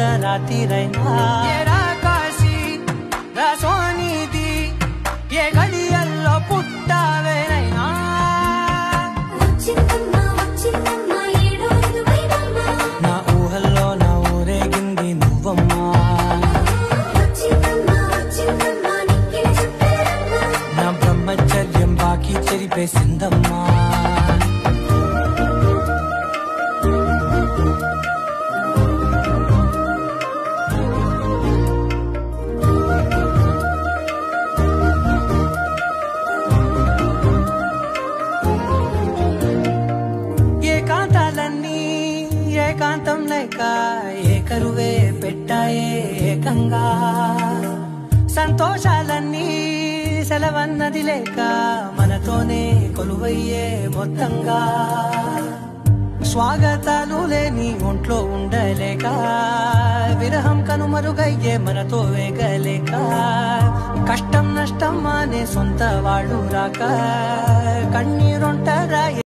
అర్ధరాత్రిరైనా కాశీ సోనిది ఏ గడియల్లో పుట్టావేనైనా నా ఊహల్లో నా ఊరేగింది నువ్వమ్మా నా బ్రహ్మచర్యం బాకీ చెరిపేసిందమ్మా ఏకాంతం లేక ఏకరువే పెట్టాయే ఏకంగా సంతోషాలన్నీ సెలవన్నది లేక మనతోనే కొలువయ్యే మొత్తంగా స్వాగతాలు లేని ఒంట్లో ఉండలేక విరహం కనుమరుగయ్యే మనతో వేగలేక కష్టం నష్టం అనే సొంత వాళ్ళు రాక కన్నీ